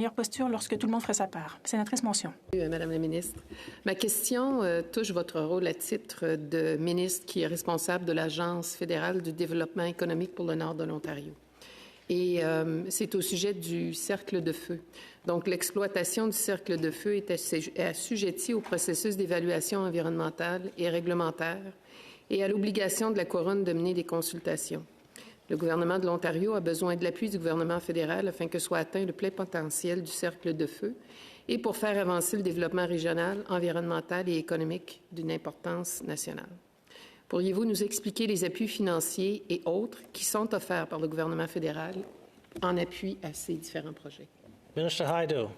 meilleure posture lorsque tout le monde ferait sa part. Sénatrice Monsion. Madame la ministre, ma question touche votre rôle à titre de ministre qui est responsable de l'Agence fédérale du développement économique pour le nord de l'Ontario. Et c'est au sujet du cercle de feu. Donc, l'exploitation du cercle de feu est assujettie au processus d'évaluation environnementale et réglementaire et à l'obligation de la Couronne de mener des consultations. Le gouvernement de l'Ontario a besoin de l'appui du gouvernement fédéral afin que soit atteint le plein potentiel du cercle de feu et pour faire avancer le développement régional, environnemental et économique d'une importance nationale. Pourriez-vous nous expliquer les appuis financiers et autres qui sont offerts par le gouvernement fédéral en appui à ces différents projets? Ministre Haidoo.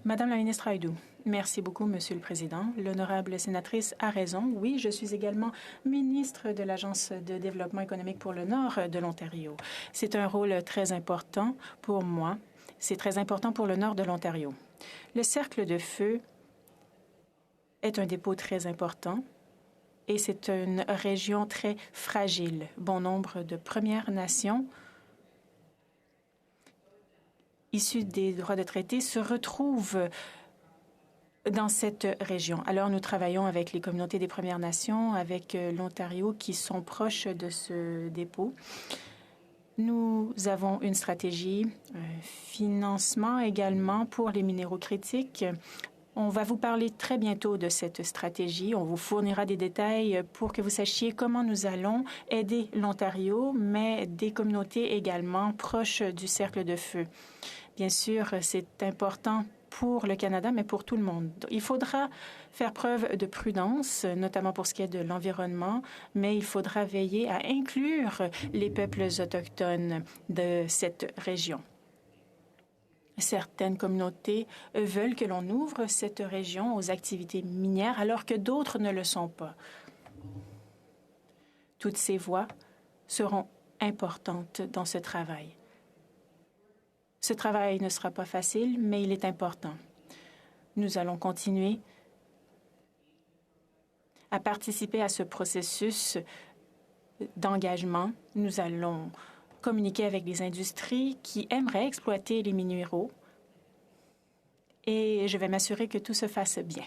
Madame la ministre Haidoo. Merci beaucoup, Monsieur le Président. L'honorable sénatrice a raison. Oui, je suis également ministre de l'Agence de développement économique pour le Nord de l'Ontario. C'est un rôle très important pour moi. C'est très important pour le Nord de l'Ontario. Le cercle de feu est un dépôt très important et c'est une région très fragile. Bon nombre de Premières Nations issus des droits de traité se retrouvent dans cette région. Alors, nous travaillons avec les communautés des Premières Nations, avec l'Ontario, qui sont proches de ce dépôt. Nous avons une stratégie, un financement également pour les minéraux critiques. On va vous parler très bientôt de cette stratégie. On vous fournira des détails pour que vous sachiez comment nous allons aider l'Ontario, mais des communautés également proches du cercle de feu. Bien sûr, c'est important pour le Canada, mais pour tout le monde. Il faudra faire preuve de prudence, notamment pour ce qui est de l'environnement, mais il faudra veiller à inclure les peuples autochtones de cette région. Certaines communautés veulent que l'on ouvre cette région aux activités minières, alors que d'autres ne le sont pas. Toutes ces voix seront importantes dans ce travail. Ce travail ne sera pas facile, mais il est important. Nous allons continuer à participer à ce processus d'engagement. Nous allons communiquer avec les industries qui aimeraient exploiter les minéraux et je vais m'assurer que tout se fasse bien.